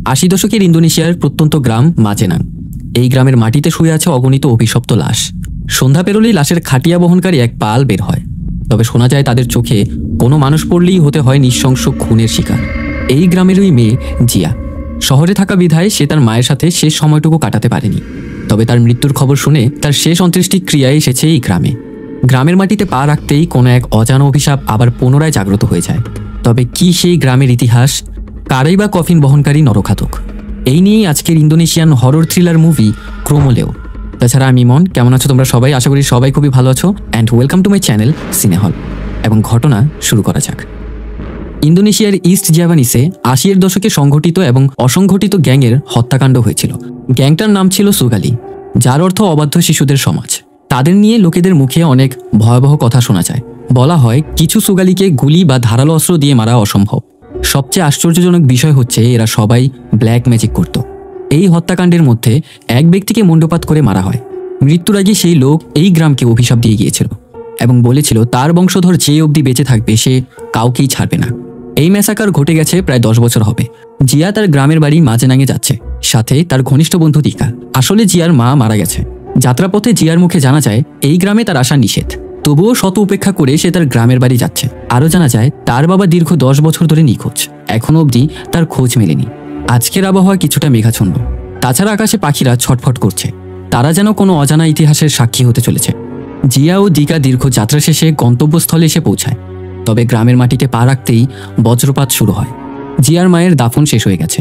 80 দশকের ইন্দোনেশিয়ার প্রত্যন্ত গ্রাম মাজেনাং। এই গ্রামের মাটিতে শুয়ে আছে অগণিত অভিশপ্ত লাশ। সন্ধ্যা পেরোলেই লাশের খাটিয়া বহনকারী এক পাল বের হয়। তবে শোনা যায় তাদের চোখে কোনো মানুষ পড়লেই হতে হয় নৃশংস খুনের শিকার। এই গ্রামেরই মেয়ে জিয়া। শহরে থাকা বিধায় সে তার মায়ের সাথে শেষ সময়টুকু কাটাতে পারেনি। তবে তার মৃত্যুর খবর শুনে তার শেষ অন্ত্যেষ্টিক্রিয়ায় ক্রিয়ায় এসেছে এই গ্রামে। গ্রামের মাটিতে পা রাখতেই কোনো এক অজানা অভিশাপ আবার পুনরায় জাগ্রত হয়ে যায়। তবে কি সেই গ্রামের ইতিহাস? কারাই বা কফিন বহনকারী নরঘাতক? এই নিয়েই আজকের ইন্দোনেশিয়ান হরর থ্রিলার মুভি ক্রোমোলেও। তাছাড়া আমি ইমন, কেমন আছো তোমরা সবাই? আশা করি সবাই খুবই ভালো আছো। And welcome to my channel সিনেহল। এবং ঘটনা শুরু করা যাক। ইন্দোনেশিয়ার ইস্ট জাভানিসে 80-এর দশকে সংঘটিত এবং অসংঘটিত গ্যাংয়ের হত্যাকাণ্ড হয়েছিল। গ্যাংটার নাম ছিল সুগালি, যার অর্থ অবাধ্য শিশুদের সমাজ। তাদের নিয়ে লোকেদের মুখে অনেক ভয়াবহ কথা শোনা যায়। বলা হয় কিছু সুগালিকে গুলি বা ধারালো অস্ত্র দিয়ে মারা অসম্ভব। সবচেয়ে আশ্চর্যজনক বিষয় হচ্ছে এরা সবাই ব্ল্যাক ম্যাজিক করত। এই হত্যাকাণ্ডের মধ্যে এক ব্যক্তিকে মুণ্ডপাত করে মারা হয়। মৃত্যুর আগে সেই লোক এই গ্রামকে অভিশাপ দিয়ে গিয়েছিল এবং বলেছিল তার বংশধর যে অবধি বেঁচে থাকবে সে কাউকেই ছাড়বে না। এই ম্যাসাকার ঘটে গেছে প্রায় 10 বছর হবে। জিয়া তার গ্রামের বাড়ি মাজেনাঙে যাচ্ছে, সাথে তার ঘনিষ্ঠ বন্ধু দিকা। আসলে জিয়ার মা মারা গেছে। যাত্রাপথে জিয়ার মুখে জানা যায় এই গ্রামে তার আসা নিষেধ। তবুও শত উপেক্ষা করে সে তার গ্রামের বাড়ি যাচ্ছে। আরও জানা যায় তার বাবা দীর্ঘ 10 বছর ধরে নিখোঁজ। এখনো অবধি তার খোঁজ মেলেনি। আজকের আবহাওয়া কিছুটা মেঘাচ্ছন্ন। তাছাড়া আকাশে পাখিরা ছটফট করছে। তারা যেন কোনো অজানা ইতিহাসের সাক্ষী হতে চলেছে। জিয়া ও দিকা দীর্ঘ যাত্রা শেষে গন্তব্যস্থলে এসে পৌঁছায়। তবে গ্রামের মাটিতে পা রাখতেই বজ্রপাত শুরু হয়। জিয়ার মায়ের দাফন শেষ হয়ে গেছে।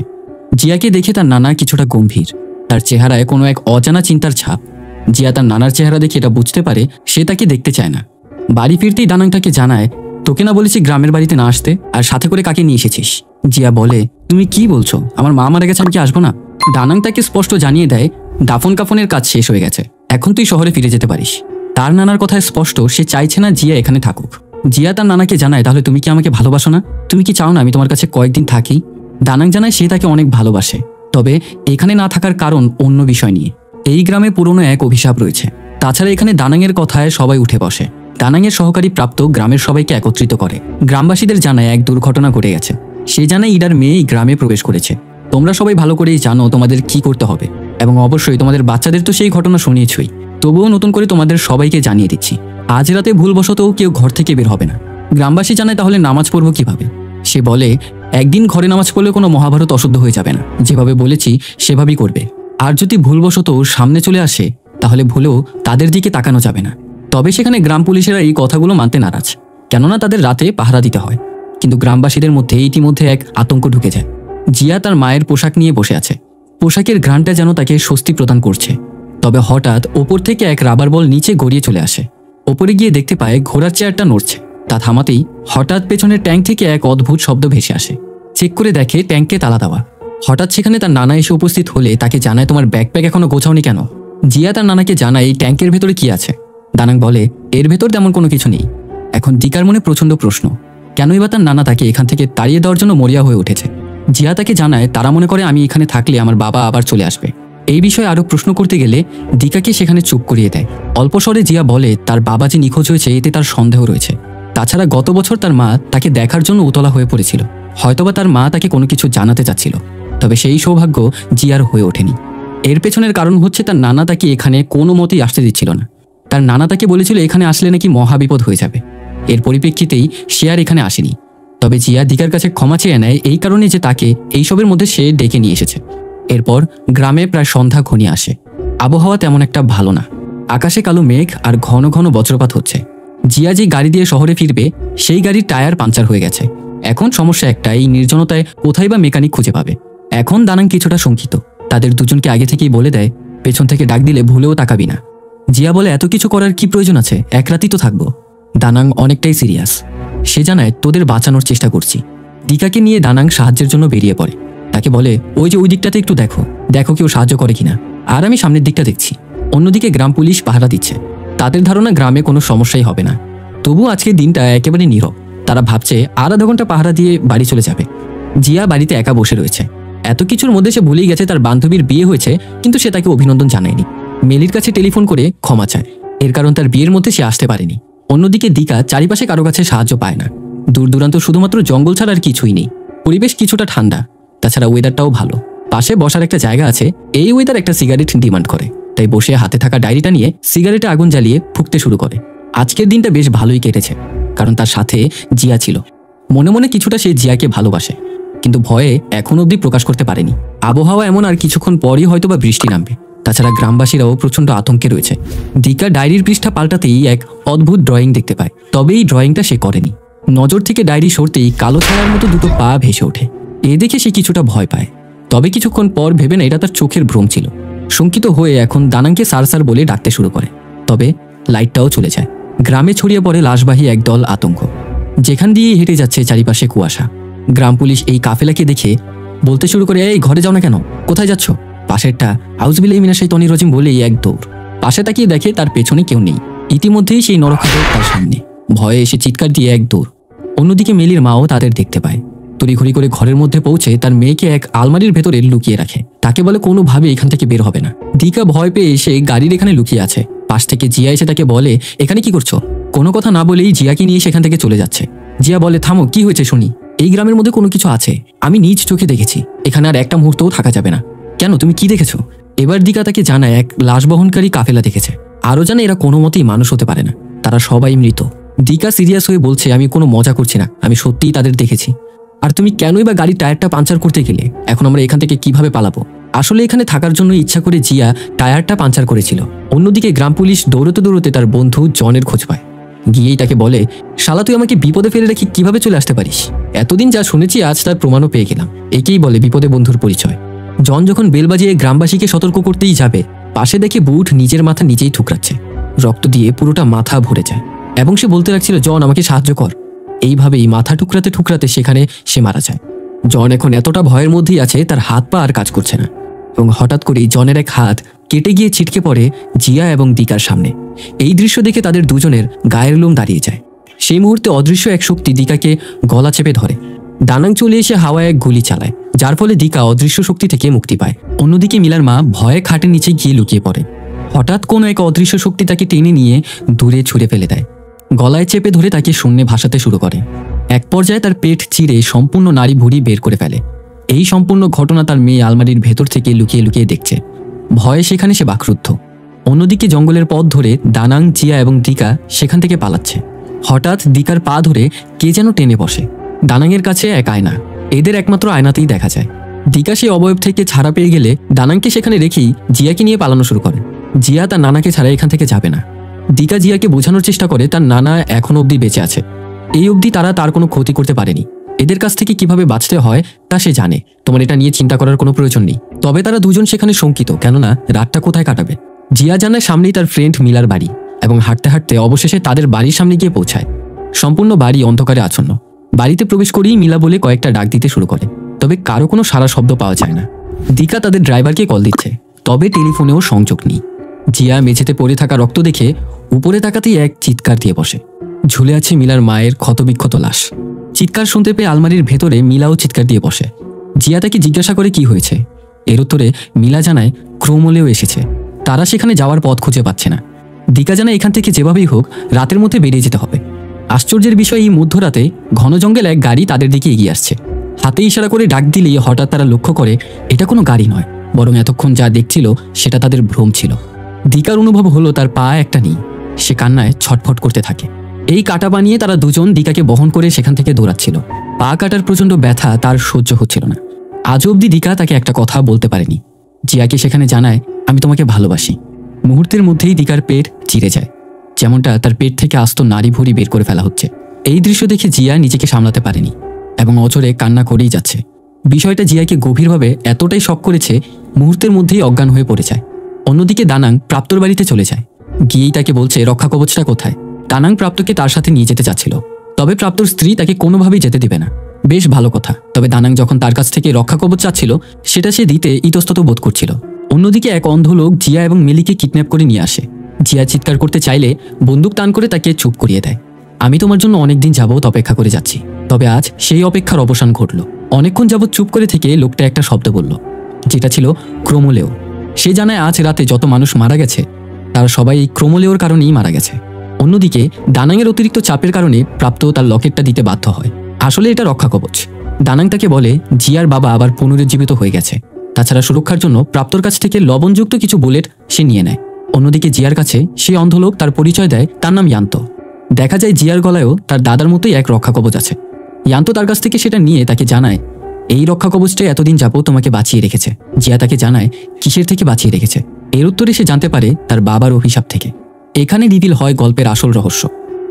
জিয়াকে দেখে তার নানা কিছুটা গম্ভীর। তার চেহারায় কোনো এক অজানা চিন্তার ছাপ। জিয়া তার নানার চেহারা দেখে এটা বুঝতে পারে সে তাকে দেখতে চায় না। বাড়ি ফিরতেই দানাং তাকে জানায়, তোকে না বলেছি গ্রামের বাড়িতে না আসতে, আর সাথে করে কাকে নিয়ে এসেছিস? জিয়া বলে, তুমি কি বলছো? আমার মা মারা গেছে, আমি কি আসবো না? দানাং তাকে স্পষ্ট জানিয়ে দেয় দাফন কাফনের কাজ শেষ হয়ে গেছে, এখন তুই শহরে ফিরে যেতে পারিস। তার নানার কথায় স্পষ্ট সে চাইছে না জিয়া এখানে থাকুক। জিয়া তার নানাকে জানায়, তাহলে তুমি কি আমাকে ভালোবাসো না? তুমি কি চাও না আমি তোমার কাছে কয়েকদিন থাকি? দানাং জানায় সে তাকে অনেক ভালোবাসে, তবে এখানে না থাকার কারণ অন্য বিষয় নিয়ে। এই গ্রামে পুরনো এক অভিশাপ রয়েছে। তাছাড়া এখানে দানাংয়ের কথায় সবাই উঠে বসে। দানাংয়ের সহকারী প্রাপ্ত গ্রামের সবাইকে একত্রিত করে। গ্রামবাসীদের জানায় এক দুর্ঘটনা ঘটে গেছে। সে জানায় ইডার মেয়ে এই গ্রামে প্রবেশ করেছে। তোমরা সবাই ভালো করেই জানো তোমাদের কি করতে হবে, এবং অবশ্যই তোমাদের বাচ্চাদের তো সেই ঘটনা শুনিয়েছই। তবুও নতুন করে তোমাদের সবাইকে জানিয়ে দিচ্ছি, আজ রাতে ভুলবশতও কেউ ঘর থেকে বের হবে না। গ্রামবাসী জানায়, তাহলে নামাজ পড়বো কিভাবে? সে বলে, একদিন ঘরে নামাজ পড়লে কোনো মহাভারত অশুদ্ধ হয়ে যাবে না। যেভাবে বলেছি সেভাবেই করবে। আর যদি ভুলবশত সামনে চলে আসে তাহলে ভুলেও তাদের দিকে তাকানো যাবে না। তবে সেখানে গ্রাম পুলিশেরা এই কথাগুলো মানতে নারাজ, কেননা তাদের রাতে পাহারা দিতে হয়। কিন্তু গ্রামবাসীদের মধ্যে ইতিমধ্যে এক আতঙ্ক ঢুকে যায়। জিয়া তার মায়ের পোশাক নিয়ে বসে আছে। পোশাকের ঘ্রাণটা যেন তাকে স্বস্তি প্রদান করছে। তবে হঠাৎ ওপর থেকে এক রাবার বল নিচে গড়িয়ে চলে আসে। ওপরে গিয়ে দেখতে পায় ঘোড়ার চেয়ারটা নড়ছে। তা থামাতেই হঠাৎ পেছনের ট্যাঙ্ক থেকে এক অদ্ভুত শব্দ ভেসে আসে। চেক করে দেখে ট্যাঙ্কে তালা দেওয়া। হঠাৎ সেখানে তার নানা এসে উপস্থিত হলে তাকে জানায়, তোমার ব্যাকপ্যাক এখনো গোছাওনি কেন? জিয়া তার নানাকে জানায় এই ট্যাঙ্কের ভেতরে কি আছে। দানাং বলে, এর ভেতর তেমন কোনো কিছু নেই। এখন দিকার মনে প্রচণ্ড প্রশ্ন, কেনই বা তার নানা তাকে এখান থেকে তাড়িয়ে দেওয়ার জন্য মরিয়া হয়ে উঠেছে। জিয়া তাকে জানায় তারা মনে করে আমি এখানে থাকলে আমার বাবা আবার চলে আসবে। এই বিষয়ে আরও প্রশ্ন করতে গেলে দিকাকে সেখানে চুপ করিয়ে দেয়। অল্প স্বরে জিয়া বলে তার বাবা যে নিখোঁজ হয়েছে এতে তার সন্দেহ রয়েছে। তাছাড়া গত বছর তার মা তাকে দেখার জন্য উতলা হয়ে পড়েছিল। হয়তোবা তার মা তাকে কোনো কিছু জানাতে চাচ্ছিল, তবে সেই সৌভাগ্য জিয়ার হয়ে ওঠেনি। এর পেছনের কারণ হচ্ছে তার নানা তাকে এখানে কোনো মতেই আসতে দিচ্ছিল না। তার নানা তাকে বলেছিল এখানে আসলে নাকি মহাবিপদ হয়ে যাবে। এর পরিপ্রেক্ষিতেই সে আর এখানে আসেনি। তবে জিয়া দিকার কাছে ক্ষমা চেয়ে নেয় এই কারণে যে তাকে এইসবের মধ্যে সে ডেকে নিয়ে এসেছে। এরপর গ্রামে প্রায় সন্ধ্যা ঘনিয়ে আসে। আবহাওয়া তেমন একটা ভালো না। আকাশে কালো মেঘ আর ঘন ঘন বজ্রপাত হচ্ছে। জিয়া যে গাড়ি দিয়ে শহরে ফিরবে সেই গাড়ির টায়ার পাঞ্চার হয়ে গেছে। এখন সমস্যা একটা, এই নির্জনতায় কোথায় বা মেকানিক খুঁজে পাবে। এখন দানাং কিছুটা শঙ্কিত। তাদের দুজনকে আগে থেকেই বলে দেয় পেছন থেকে ডাক দিলে ভুলেও তাকাবি না। জিয়া বলে, এত কিছু করার কি প্রয়োজন আছে, এক রাতই তো থাকবো। দানাং অনেকটাই সিরিয়াস। সে জানায় তোদের বাঁচানোর চেষ্টা করছি। দিকাকে নিয়ে দানাং সাহায্যের জন্য বেরিয়ে পড়ে। তাকে বলে, ওই যে ওই দিকটাতে একটু দেখো দেখো কেউ সাহায্য করে কিনা। আর আমি সামনের দিকটা দেখছি। অন্যদিকে গ্রাম পুলিশ পাহারা দিচ্ছে। তাদের ধারণা গ্রামে কোনো সমস্যাই হবে না। তবু আজকের দিনটা একেবারে নীরব। তারা ভাবছে আর আধা ঘন্টা পাহারা দিয়ে বাড়ি চলে যাবে। জিয়া বাড়িতে একা বসে রয়েছে। এত কিছুর মধ্যে সে ভুলেই গেছে তার বান্ধবীর বিয়ে হয়েছে, কিন্তু সে তাকে অভিনন্দন জানায়নি। মেলির কাছে টেলিফোন করে ক্ষমা চায়, এর কারণ তার বিয়ের মধ্যে সে আসতে পারেনি। অন্যদিকে দিকা চারিপাশে কারো কাছে সাহায্য পায় না। দূর দূরান্ত শুধুমাত্র জঙ্গল ছাড়া আর কিছুই নেই। পরিবেশ কিছুটা ঠান্ডা, তাছাড়া ওয়েদারটাও ভালো। পাশে বসার একটা জায়গা আছে। এই ওয়েদার একটা সিগারেট ডিমান্ড করে, তাই বসে হাতে থাকা ডায়েরিটা নিয়ে সিগারেটে আগুন জ্বালিয়ে ফুঁকতে শুরু করে। আজকের দিনটা বেশ ভালোই কেটেছে, কারণ তার সাথে জিয়া ছিল। মনে মনে কিছুটা সে জিয়াকে ভালোবাসে, কিন্তু ভয়ে এখন অবধি প্রকাশ করতে পারেনি। আবহাওয়া এমন, আর কিছুক্ষণ পরই হয়তো বা বৃষ্টি নামবে। তাছাড়া গ্রামবাসীরাও প্রচণ্ড আতঙ্কে রয়েছে। দিকা ডায়েরির পৃষ্ঠা পাল্টাতেই এক অদ্ভুত ড্রয়িং দেখতে পায়, তবে এই ড্রয়িংটা সে করেনি। নজর থেকে ডায়েরি সরতেই কালো ছায়ার মতো দুটো পা ভেসে ওঠে। এ দেখে সে কিছুটা ভয় পায়, তবে কিছুক্ষণ পর ভেবে না এটা তার চোখের ভ্রম ছিল। শঙ্কিত হয়ে এখন দানাংকে স্যার স্যার বলে ডাকতে শুরু করে। তবে লাইটটাও চলে যায়। গ্রামে ছড়িয়ে পড়ে লাশবাহী একদল আতঙ্ক। যেখান দিয়ে হেঁটে যাচ্ছে চারিপাশে কুয়াশা। গ্রাম পুলিশ এই কাফেলাকে দেখে বলতে শুরু করে, এই ঘরে যাও না কেন, কোথায় যাচ্ছ? পাশেরটা আউযুবিল্লাহি মিনাশ শাইতানির রাজিম বলেই এক দৌড়। পাশে তাকিয়ে দেখে তার পেছনে কেউ নেই। ইতিমধ্যেই সেই নরখাদক তার সামনে। ভয়ে এসে চিৎকার দিয়ে এক দৌড়। অন্যদিকে মেলির মাও তাদের দেখতে পায়। তড়িঘড়ি করে ঘরের মধ্যে পৌঁছে তার মেয়েকে এক আলমারির ভেতরে লুকিয়ে রাখে। তাকে বলে কোনোভাবে এখান থেকে বের হবে না। দিকা ভয় পেয়ে এসে গাড়ির এখানে লুকিয়ে আছে। পাশ থেকে জিয়া এসে তাকে বলে, এখানে কি করছো? কোনো কথা না বলেই জিয়াকে নিয়ে সেখান থেকে চলে যাচ্ছে। জিয়া বলে, থামো, কি হয়েছে শুনি। এই গ্রামের মধ্যে কোনো কিছু আছে, আমি নিজ চোখে দেখেছি। এখানে আর একটা মুহূর্তও থাকা যাবে না। কেন, তুমি কি দেখেছো? এবার দিকা তাকে জানায় এক লাশ বহনকারী কাফেলা দেখেছে। আরও জানে এরা কোনো মতেই মানুষ হতে পারে না, তারা সবাই মৃত। দিকা সিরিয়াস হয়ে বলছে, আমি কোনো মজা করছি না, আমি সত্যিই তাদের দেখেছি। আর তুমি কেনই বা গাড়ির টায়ারটা পাঞ্চার করতে গেলে? এখন আমরা এখান থেকে কিভাবে পালাবো? আসলে এখানে থাকার জন্য ইচ্ছা করে জিয়া টায়ারটা পাঞ্চার করেছিল। অন্যদিকে গ্রাম পুলিশ দৌড়তে দৌড়তে তার বন্ধু জনের খোঁজ পায়। গিয়েই তাকে বলে, শালা তুই আমাকে বিপদে ফেলে রেখে কিভাবে চলে আসতে পারিস? এতদিন যা শুনেছি আজ তার প্রমাণও পেয়ে গেলাম। একেই বলে বিপদে বন্ধুর পরিচয়। জন যখন বেল বাজিয়ে গ্রামবাসীকে সতর্ক করতেই যাবে, পাশে দেখে বুট নিজের মাথা নিজেই ঠুকরাচ্ছে। রক্ত দিয়ে পুরোটা মাথা ভরে যায় এবং সে বলতে লাগছিল, জন আমাকে সাহায্য কর। এইভাবেই মাথা ঠুকরাতে ঠুকরাতে সেখানে সে মারা যায়। জন এখন এতটা ভয়ের মধ্যেই আছে, তার হাত পা আর কাজ করছে না। এবং হঠাৎ করেই জনের এক হাত কেটে গিয়ে ছিটকে পড়ে জিয়া এবং দিকার সামনে। এই দৃশ্য দেখে তাদের দুজনের গায়ের লোম দাঁড়িয়ে যায়। সেই মুহূর্তে অদৃশ্য এক শক্তি দিকাকে গলা চেপে ধরে। দানাং চলে এসে হাওয়ায় এক গুলি চালায়, যার ফলে দিকা অদৃশ্য শক্তি থেকে মুক্তি পায়। অন্যদিকে মিলার মা ভয়ে খাটের নিচে গিয়ে লুকিয়ে পড়ে। হঠাৎ কোনো এক অদৃশ্য শক্তি তাকে টেনে নিয়ে দূরে ছুঁড়ে ফেলে দেয়। গলায় চেপে ধরে তাকে শূন্যে ভাসাতে শুরু করে। এক পর্যায়ে তার পেট চিরে সম্পূর্ণ নাড়ি ভুঁড়ি বের করে ফেলে। এই সম্পূর্ণ ঘটনা তার মেয়ে আলমারির ভেতর থেকে লুকিয়ে লুকিয়ে দেখছে। ভয়ে সেখানে সে বাকরুদ্ধ। অন্যদিকে জঙ্গলের পথ ধরে দানাং, জিয়া এবং দিকা সেখান থেকে পালাচ্ছে। হঠাৎ দিকার পা ধরে কে যেন টেনে বসে। দানাংয়ের কাছে এক আয়না, এদের একমাত্র আয়নাতেই দেখা যায়। দিকা সেই অবয়ব থেকে ছাড়া পেয়ে গেলে দানাংকে সেখানে রেখেই জিয়াকে নিয়ে পালানো শুরু করে। জিয়া তার নানাকে ছাড়া এখান থেকে যাবে না। দিকা জিয়াকে বোঝানোর চেষ্টা করে তার নানা এখনো অবধি বেঁচে আছে। এই অবধি তারা তার কোনো ক্ষতি করতে পারেনি। এদের কাছ থেকে কিভাবে বাঁচতে হয় তা সে জানে। তোমার এটা নিয়ে চিন্তা করার কোনো প্রয়োজন নেই। তবে তারা দুজন সেখানে শঙ্কিত, কেননা রাতটা কোথায় কাটাবে। জিয়া জানায় সামনেই তার ফ্রেন্ড মিলার বাড়ি এবং হাঁটতে হাঁটতে অবশেষে তাদের বাড়ির সামনে গিয়ে পৌঁছায়। সম্পূর্ণ বাড়ি অন্ধকারে আচ্ছন্ন। বাড়িতে প্রবেশ করেই মিলা বলে কয়েকটা ডাক দিতে শুরু করে, তবে কারো কোনো সারা শব্দ পাওয়া যায় না। দিকা তাদের ড্রাইভারকে কল দিচ্ছে, তবে টেলিফোনেও সংযোগ নেই। জিয়া মেঝেতে পড়ে থাকা রক্ত দেখে উপরে তাকাতেই এক চিৎকার দিয়ে বসে। ঝুলে আছে মিলার মায়ের ক্ষতবিক্ষত লাশ। চিৎকার শুনতে পেয়ে আলমারির ভেতরে মিলাও চিৎকার দিয়ে বসে। জিয়া তাকে জিজ্ঞাসা করে কি হয়েছে। এর উত্তরে মিলা জানায় ক্রোমলেও এসেছে, তারা সেখানে যাওয়ার পথ খুঁজে পাচ্ছে না। দিকা জানায় এখান থেকে যেভাবেই হোক রাতের মধ্যে বেরিয়ে যেতে হবে। আশ্চর্যের বিষয়, এই মধ্যরাতে ঘন জঙ্গলে এক গাড়ি তাদের দিকে এগিয়ে আসছে। হাতে ইশারা করে ডাক দিলেই হঠাৎ তারা লক্ষ্য করে এটা কোনো গাড়ি নয়, বরং এতক্ষণ যা দেখছিল সেটা তাদের ভ্রম ছিল। দিকার অনুভব হলো তার পা একটা নেই। সে কান্নায় ছটফট করতে থাকে। এই কাটা বানিয়ে তারা দুজন দিকাকে বহন করে সেখান থেকে দৌড়াচ্ছিল। পা কাটার প্রচণ্ড ব্যথা তার সহ্য হচ্ছিল না। আজ অবধি দিকা তাকে একটা কথা বলতে পারেনি। জিয়াকে সেখানে জানায়, আমি তোমাকে ভালোবাসি। মুহূর্তের মধ্যেই দিকার পেট চিরে যায়, যেমনটা তার পেট থেকে আস্ত নাড়ি ভুঁড়ি বের করে ফেলা হচ্ছে। এই দৃশ্য দেখে জিয়া নিজেকে সামলাতে পারেনি এবং অজরে কান্না করেই যাচ্ছে। বিষয়টা জিয়াকে গভীরভাবে এতটাই শক করেছে, মুহূর্তের মধ্যেই অজ্ঞান হয়ে পড়ে যায়। অন্যদিকে দানাং প্রাপ্তর বাড়িতে চলে যায়। গিয়েই তাকে বলছে রক্ষা কবচটা কোথায়। দানাং প্রাপ্তকে তার সাথে নিয়ে যেতে চাচ্ছিল, তবে প্রাপ্তর স্ত্রী তাকে কোনোভাবেই যেতে দিবে না। বেশ ভালো কথা, তবে দানাং যখন তার কাছ থেকে রক্ষা কবচ চাচ্ছিল সেটা সে দিতে ইতস্তত বোধ করছিল। অন্যদিকে এক অন্ধ লোক জিয়া এবং মিলিকে কিডন্যাপ করে নিয়ে আসে। জিয়া চিৎকার করতে চাইলে বন্দুক টান করে তাকে চুপ করিয়ে দেয়। আমি তোমার জন্য অনেকদিন যাবত অপেক্ষা করে যাচ্ছি, তবে আজ সেই অপেক্ষার অবসান ঘটল। অনেকক্ষণ যাবৎ চুপ করে থেকে লোকটা একটা শব্দ বলল, যেটা ছিল ক্রোমলেও। সে জানায় আজ রাতে যত মানুষ মারা গেছে তারা সবাই এই ক্রোমলেওর কারণেই মারা গেছে। অন্যদিকে দানাংয়ের অতিরিক্ত চাপের কারণে প্রাপ্ত তার লকেটটা দিতে বাধ্য হয়। আসলে এটা রক্ষা কবচ। দানাং তাকে বলে জিয়ার বাবা আবার পুনরুজ্জীবিত হয়ে গেছে। তাছাড়া সুরক্ষার জন্য প্রাপ্তর কাছ থেকে লবণযুক্ত কিছু বুলেট সে নিয়ে নেয়। অন্যদিকে জিয়ার কাছে সেই অন্ধলোক তার পরিচয় দেয়, তার নাম ইয়ান্ত। দেখা যায় জিয়ার গলায়ও তার দাদার মতোই এক রক্ষা কবচ আছে। ইয়ান্ত তার কাছ থেকে সেটা নিয়ে তাকে জানায় এই রক্ষা কবচটাই এতদিন যাবত তোমাকে বাঁচিয়ে রেখেছে। জিয়া তাকে জানায় কিসের থেকে বাঁচিয়ে রেখেছে। এর উত্তরে সে জানতে পারে তার বাবার অভিশাপ থেকে। এখানে রিভিল হয় গল্পের আসল রহস্য।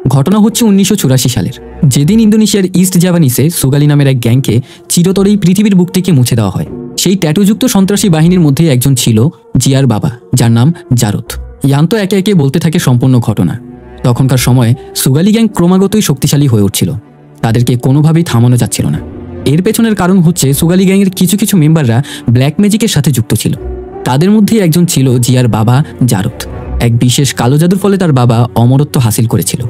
ঘটনা হচ্ছে 1984 সালের, যেদিন ইন্দোনেশিয়ার ইস্ট জাভানিসে সুগালি নামের এক গ্যাংকে চিরতরেই পৃথিবীর বুক থেকে মুছে দেওয়া হয়। সেই ট্যাটুযুক্ত সন্ত্রাসী বাহিনীর মধ্যে একজন ছিল জিয়ার বাবা, যার নাম জারুত। ইয়ান্ত একে একে বলতে থাকে সম্পূর্ণ ঘটনা। তখনকার সময়ে সুগালি গ্যাং ক্রমাগতই শক্তিশালী হয়ে উঠছিল, তাদেরকে কোনোভাবেই থামানো যাচ্ছিল না। এর পেছনের কারণ হচ্ছে সুগালি গ্যাংয়ের কিছু কিছু মেম্বাররা ব্ল্যাক ম্যাজিকের সাথে যুক্ত ছিল। তাদের মধ্যে একজন ছিল জিয়ার বাবা জারুত। এক বিশেষ কালো জাদুর ফলে তার বাবা অমরত্ব হাসিল করেছিল।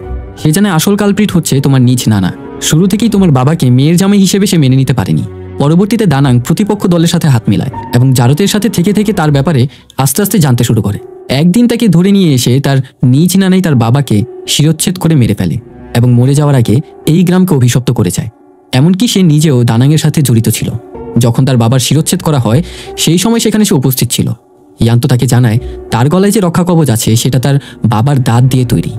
সে জানে আসল কালপ্রিট হচ্ছে তোমার নিজ নানা। শুরু থেকেই তোমার বাবাকে মেয়ের জামাই হিসেবে সে মেনে নিতে পারেনি। পরবর্তীতে দানাং প্রতিপক্ষ দলের সাথে হাত মিলায় এবং জারতের সাথে থেকে থেকে তার ব্যাপারে আস্তে আস্তে জানতে শুরু করে। একদিন তাকে ধরে নিয়ে এসে তার নিজ নানাই তার বাবাকে শিরচ্ছেদ করে মেরে ফেলে এবং মরে যাওয়ার আগে এই গ্রামকে অভিশপ্ত করে যায়। এমনকি সে নিজেও দানাংয়ের সাথে জড়িত ছিল। যখন তার বাবার শিরচ্ছেদ করা হয় সেই সময় সেখানে সে উপস্থিত ছিল। ইয়ান্ত তাকে জানায় তার গলায় যে রক্ষা কবচ আছে সেটা তার বাবার দাঁত দিয়ে তৈরি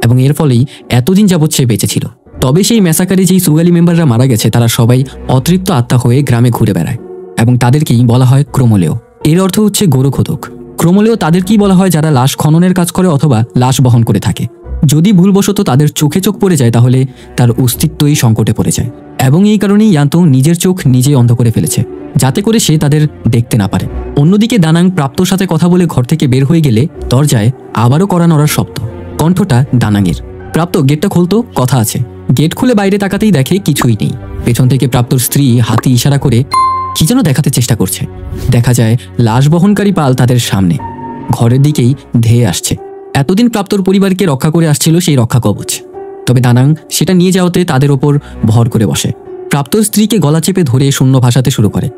এবং এর ফলেই এতদিন যাবৎ সে বেঁচে ছিল। তবে সেই ম্যাসাকারে যেই সুগালি মেম্বাররা মারা গেছে তারা সবাই অতৃপ্ত আত্মা হয়ে গ্রামে ঘুরে বেড়ায় এবং তাদেরকেই বলা হয় ক্রোমোলেও। এর অর্থ হচ্ছে গোরখোদক। ক্রোমোলেও তাদেরকেই বলা হয় যারা লাশ খননের কাজ করে অথবা লাশ বহন করে থাকে। যদি ভুলবশত তাদের চোখে চোখ পড়ে যায় তাহলে তার অস্তিত্বই সংকটে পড়ে যায় এবং এই কারণেই ইয়ান্ত নিজের চোখ নিজেই অন্ধ করে ফেলেছে যাতে করে সে তাদের দেখতে না পারে। অন্যদিকে দানাং প্রাপ্তর সাথে কথা বলে ঘর থেকে বের হয়ে গেলে দরজায় আবারও কড়া নড়ার শব্দ। কণ্ঠটা দানাংয়ের। প্রাপ্ত, গেটটা খুলতো, কথা আছে। গেট খুলে বাইরে তাকাতেই দেখে কিছুই নেই। পেছন থেকে প্রাপ্তর স্ত্রী হাতে ইশারা করে কি যেন দেখাতে চেষ্টা করছে। দেখা যায় লাশ বহনকারী পাল তাদের সামনে ঘরের দিকেই ধেয়ে আসছে। এতদিন প্রাপ্তর পরিবারকে রক্ষা করে আসছিল সেই রক্ষা কবচ, তবে দানাং সেটা নিয়ে যাওয়াতে তাদের ওপর ভর করে বসে। প্রাপ্তর স্ত্রীকে গলা চেপে ধরে শূন্য ভাসাতে শুরু করে।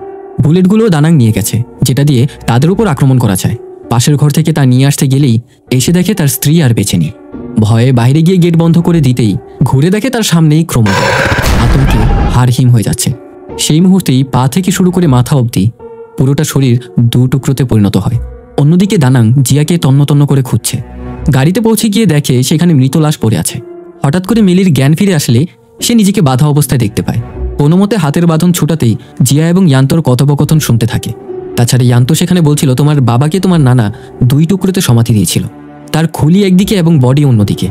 বুলেটগুলো দানাং নিয়ে গেছে, যেটা দিয়ে তাদের উপর আক্রমণ করা যায়। পাশের ঘর থেকে তা নিয়ে আসতে গেলেই এসে দেখে তার স্ত্রী আর বেঁচে নেই। ভয়ে বাইরে গিয়ে গেট বন্ধ করে দিতেই ঘুরে দেখে তার সামনেই ক্রমশ আতঙ্কে হাড়হিম হয়ে যাচ্ছে। সেই মুহূর্তেই পা থেকে শুরু করে মাথা অবধি পুরোটা শরীর দু টুকরোতে পরিণত হয়। অন্যদিকে দানাং জিয়াকে তন্ন তন্ন করে খুঁজছে। গাড়িতে পৌঁছে গিয়ে দেখে সেখানে মৃত লাশ পড়ে আছে। হঠাৎ করে মিলির জ্ঞান ফিরে আসলে সে নিজেকে বাধা অবস্থায় দেখতে পায়। কোনো মতে হাতের বাঁধন ছুটাতেই জিয়া এবং ইয়ান্তর কথোপকথন শুনতে থাকে। তাছাড়া ইয়ান্ত সেখানে বলছিল তোমার বাবাকে তোমার নানা দুই টুকরোতে সমাধি দিয়েছিল, তার খুলি একদিকে এবং বডি অন্যদিকে।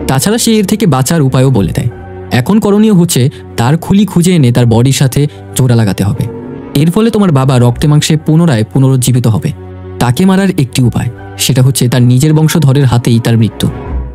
তাছাড়া সে এর থেকে বাঁচার উপায়ও বলে দেয়। এখন করণীয় হচ্ছে তার খুলি খুঁজে এনে তার বডির সাথে জোড়া লাগাতে হবে। এর ফলে তোমার বাবা রক্তে মাংসে পুনরায় পুনরুজ্জীবিত হবে। তাকে মারার একটি উপায়, সেটা হচ্ছে তার নিজের বংশধরের হাতেই তার মৃত্যু।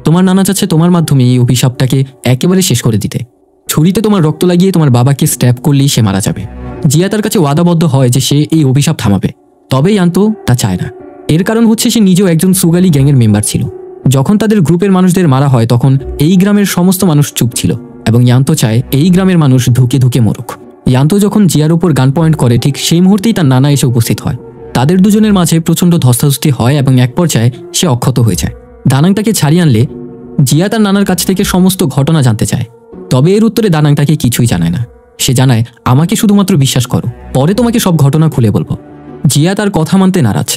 তোমার নানা চাচ্ছে তোমার মাধ্যমে এই অভিশাপটাকে একেবারে শেষ করে দিতে। ছুরিতে তোমার রক্ত লাগিয়ে তোমার বাবাকে স্ট্যাব করলেই সে মারা যাবে। জিয়া তার কাছে ওয়াদাবদ্ধ হয় যে সে এই অভিশাপ থামাবে, তবেই ইয়ান্ত তা চায় না। এর কারণ হচ্ছে সে নিজেও একজন সুগালি গ্যাংয়ের মেম্বার ছিল। যখন তাদের গ্রুপের মানুষদের মারা হয় তখন এই গ্রামের সমস্ত মানুষ চুপ ছিল এবং ইয়ান্ত চায় এই গ্রামের মানুষ ধুকে ধুকে মরুক। ইয়ান্ত যখন জিয়ার উপর গান পয়েন্ট করে ঠিক সেই মুহূর্তেই তার নানা এসে উপস্থিত হয়। তাদের দুজনের মাঝে প্রচণ্ড ধস্তাধস্তি হয় এবং এক পর্যায়ে সে অক্ষত হয়ে যায়। দানাং তাকে ছাড়িয়ে আনলে জিয়া তার নানার কাছ থেকে সমস্ত ঘটনা জানতে চায়, তবে এর উত্তরে দানাং তাকে কিছুই জানায় না। সে জানায় আমাকে শুধুমাত্র বিশ্বাস করো, পরে তোমাকে সব ঘটনা খুলে বলবো। জিয়া তার কথা মানতে নারাজ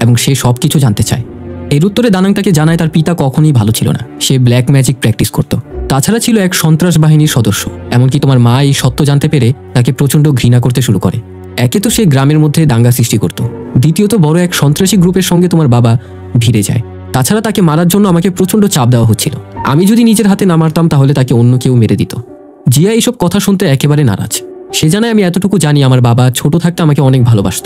এবং সে সব কিছু জানতে চায়। এর উত্তরে দানাং তাকে জানায় তার পিতা কখনোই ভালো ছিল না, সে ব্ল্যাক ম্যাজিক প্র্যাকটিস করত। তাছাড়া ছিল এক সন্ত্রাস বাহিনীর সদস্য। এমনকি তোমার মা এই সত্য জানতে পেরে তাকে প্রচণ্ড ঘৃণা করতে শুরু করে। একে তো সে গ্রামের মধ্যে দাঙ্গা সৃষ্টি করত, দ্বিতীয়ত বড় এক সন্ত্রাসী গ্রুপের সঙ্গে তোমার বাবা ভিড়ে যায়। তাছাড়া তাকে মারার জন্য আমাকে প্রচণ্ড চাপ দেওয়া হচ্ছিল। আমি যদি নিজের হাতে না মারতাম তাহলে তাকে অন্য কেউ মেরে দিত। জিয়া এইসব কথা শুনতে একেবারে নারাজ। সে জানায় আমি এতটুকু জানি আমার বাবা ছোট থাকতে আমাকে অনেক ভালোবাসত,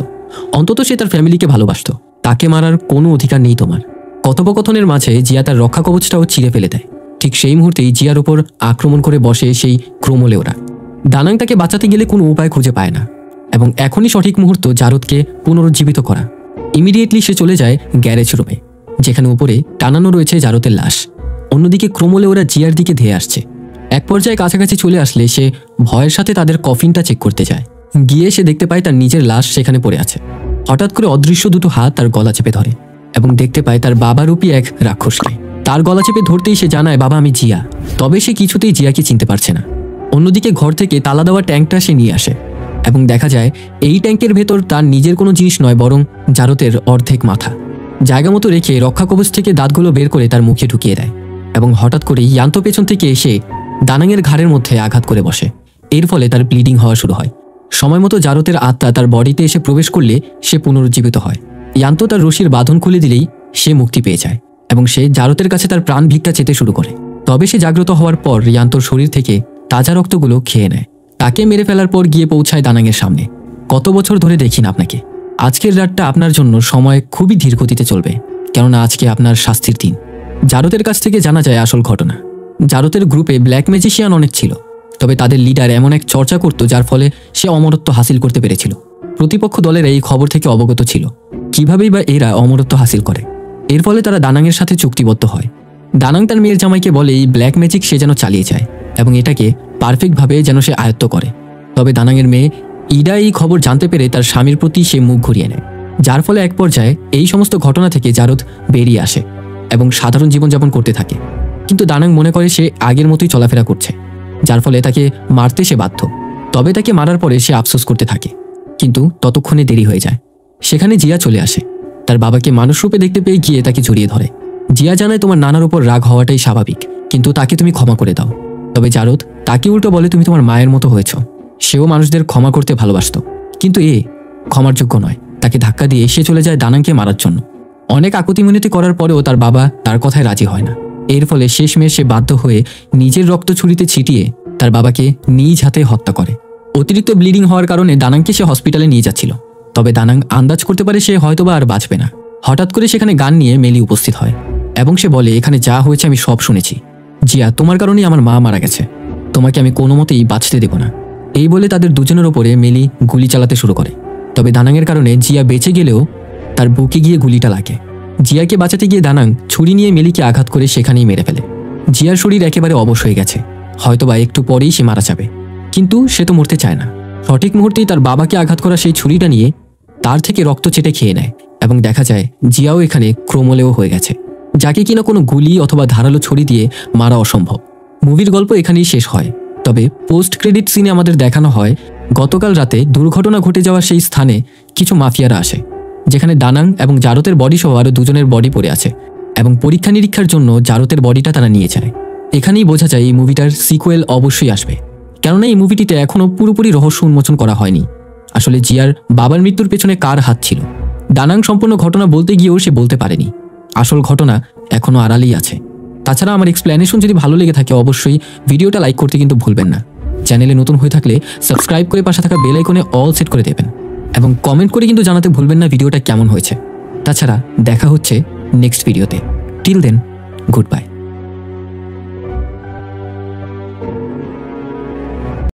অন্তত সে তার ফ্যামিলিকে ভালোবাসত। তাকে মারার কোনো অধিকার নেই তোমার। কথোপকথনের মাঝে জিয়া তার রক্ষা কবচটাও ছিঁড়ে ফেলে দেয়। ঠিক সেই মুহূর্তেই জিয়ার ওপর আক্রমণ করে বসে সেই ক্রোমোলেওরা। দানাং তাকে বাঁচাতে গেলে কোনো উপায় খুঁজে পায় না এবং এখনই সঠিক মুহূর্ত জারদকে পুনরুজ্জীবিত করা। ইমিডিয়েটলি সে চলে যায় গ্যারেজ রুমে, যেখানে উপরে টানানো রয়েছে জারদের লাশ। অন্যদিকে ক্রোমোলেওরা জিয়ার দিকে ধেয়ে আসছে। এক পর্যায়ে কাছাকাছি চলে আসলে সে ভয়ের সাথে তাদের কফিনটা চেক করতে যায়। গিয়ে সে দেখতে পায় তার নিজের লাশ সেখানে পড়ে আছে। হঠাৎ করে অদৃশ্য দুটো হাত তার গলা চেপে ধরে এবং দেখতে পায় তার বাবারূপী এক রাক্ষসকে। তার গলা চেপে ধরতেই সে জানায় বাবা আমি জিয়া, তবে সে কিছুতেই জিয়াকে চিনতে পারছে না। অন্যদিকে ঘর থেকে তালা দেওয়া ট্যাঙ্কটা সে নিয়ে আসে। এবং দেখা যায় এই ট্যাঙ্কের ভেতর তার নিজের কোনো জিনিস নয়, বরং জারতের অর্ধেক মাথা। জায়গা মতো রেখে রক্ষা কবচ থেকে দাঁতগুলো বের করে তার মুখে ঢুকিয়ে দেয় এবং হঠাৎ করে ইয়ান্তো পেছন থেকে এসে দানাংয়ের ঘাড়ের মধ্যে আঘাত করে বসে। এর ফলে তার ব্লিডিং হওয়া শুরু হয়। সময় মতো জারতের আত্মা তার বডিতে এসে প্রবেশ করলে সে পুনরুজ্জীবিত হয়। ইয়ান্তো তার রশির বাঁধন খুলে দিলেই সে মুক্তি পেয়ে যায় এবং সে জারতের কাছে তার প্রাণ ভিক্ষা চেতে শুরু করে। তবে সে জাগ্রত হওয়ার পর ইয়ান্তোর শরীর থেকে তাজা রক্তগুলো খেয়ে নেয়। তাকে মেরে ফেলার পর গিয়ে পৌঁছায় দানাংয়ের সামনে। কত বছর ধরে দেখি না আপনাকে, আজকের রাতটা আপনার জন্য সময় খুবই ধীর গতিতে চলবে, কেননা আজকে আপনার শাস্তির দিন। জারতের কাছ থেকে জানা যায় আসল ঘটনা। জারতের গ্রুপে ব্ল্যাক ম্যাজিশিয়ান অনেক ছিল, তবে তাদের লিডার এমন এক চর্চা করত যার ফলে সে অমরত্ব হাসিল করতে পেরেছিল। প্রতিপক্ষ দলের এই খবর থেকে অবগত ছিল। কিভাবেই বা এরা অমরত্ব হাসিল করে? এর ফলে তারা দানাংয়ের সাথে চুক্তিবদ্ধ হয়। দানাং তার মেয়ের জামাইকে বলে এই ব্ল্যাক ম্যাজিক সে যেন চালিয়ে যায় এবং এটাকে পারফেক্টভাবে যেন সে আয়ত্ত করে। তবে দানাংয়ের মেয়ে ইডা এই খবর জানতে পেরে তার স্বামীর প্রতি সে মুখ ঘুরিয়ে নেয়, যার ফলে এক পর্যায়ে এই সমস্ত ঘটনা থেকে জারত বেরিয়ে আসে এবং সাধারণ জীবনযাপন করতে থাকে। কিন্তু দানাং মনে করে সে আগের মতোই চলাফেরা করছে, যার ফলে তাকে মারতে সে বাধ্য। তবে তাকে মারার পরে সে আফসোস করতে থাকে, কিন্তু ততক্ষণে দেরি হয়ে যায়। সেখানে জিয়া চলে আসে। তার বাবাকে মানুষ রূপে দেখতে পেয়ে গিয়ে তাকে জড়িয়ে ধরে। জিয়া জানায় তোমার নানার উপর রাগ হওয়াটাই স্বাভাবিক, কিন্তু তাকে তুমি ক্ষমা করে দাও। তবে জারদ তাকে উল্টো বলে তুমি তোমার মায়ের মতো হয়েছ। সেও মানুষদের ক্ষমা করতে ভালোবাসত, কিন্তু এ ক্ষমার যোগ্য নয়। তাকে ধাক্কা দিয়ে সে চলে যায় দানাংকে মারার জন্য। অনেক আকুতি মিনতি করার পরেও তার বাবা তার কথায় রাজি হয় না। এর ফলে শেষমেশ সে বাধ্য হয়ে নিজের রক্ত ছুরিতে ছিটিয়ে তার বাবাকে নিজ হাতে হত্যা করে। অতিরিক্ত ব্লিডিং হওয়ার কারণে দানাংকে সে হসপিটালে নিয়ে যাচ্ছিল। তবে দানাং আন্দাজ করতে পারে সে হয়তোবা আর বাঁচবে না। হঠাৎ করে সেখানে গান নিয়ে মেলি উপস্থিত হয় এবং সে বলে এখানে যা হয়েছে আমি সব শুনেছি। জিয়া, তোমার কারণেই আমার মা মারা গেছে, তোমাকে আমি কোনো মতেই বাঁচতে দেব না। এই বলে তাদের দুজনের ওপরে মেলি গুলি চালাতে শুরু করে। তবে দানাংয়ের কারণে জিয়া বেঁচে গেলেও তার বুকে গিয়ে গুলিটা লাগে। জিয়াকে বাঁচাতে গিয়ে দানাং ছুরি নিয়ে মেলিকে আঘাত করে সেখানেই মেরে ফেলে। জিয়ার শরীর একেবারে অবশ হয়ে গেছে, হয়তোবা একটু পরেই সে মারা যাবে, কিন্তু সে তো মরতে চায় না। সঠিক মুহূর্তেই তার বাবাকে আঘাত করা সেই ছুরিটা নিয়ে তার থেকে রক্ত চেটে খেয়ে নেয় এবং দেখা যায় জিয়াও এখানে ক্রোমলেও হয়ে গেছে, যাকে কিনা কোনো গুলি অথবা ধারালো ছুরি দিয়ে মারা অসম্ভব। মুভির গল্প এখানেই শেষ হয়। তবে পোস্ট ক্রেডিট সিনে আমাদের দেখানো হয় গতকাল রাতে দুর্ঘটনা ঘটে যাওয়া সেই স্থানে কিছু মাফিয়ারা আসে, যেখানে দানাং এবং জারতের বডি সহ আরও দুজনের বডি পড়ে আছে এবং পরীক্ষা নিরীক্ষার জন্য জারতের বডিটা তারা নিয়ে যায়। এখানেই বোঝা যায় এই মুভিটার সিকুয়েল অবশ্যই আসবে, কেননা এই মুভিটিতে এখনও পুরোপুরি রহস্য উন্মোচন করা হয়নি। আসলে জিয়ার বাবার মৃত্যুর পেছনে কার হাত ছিল? দানাং সম্পূর্ণ ঘটনা বলতে গিয়েও সে বলতে পারেনি। আসল ঘটনা এখনও আড়ালেই আছে। তাছাড়া আমার এক্সপ্লেনেশন যদি ভালো লেগে থাকে অবশ্যই ভিডিওটা লাইক করতে কিন্তু ভুলবেন না। চ্যানেলে নতুন হয়ে থাকলে সাবস্ক্রাইব করে পাশে থাকা বেল আইকনে অল সেট করে দেবেন এবং কমেন্ট করে কিন্তু জানাতে ভুলবেন না ভিডিওটা কেমন হয়েছে। তাছাড়া দেখা হচ্ছে নেক্সট ভিডিওতে। Till then, good by.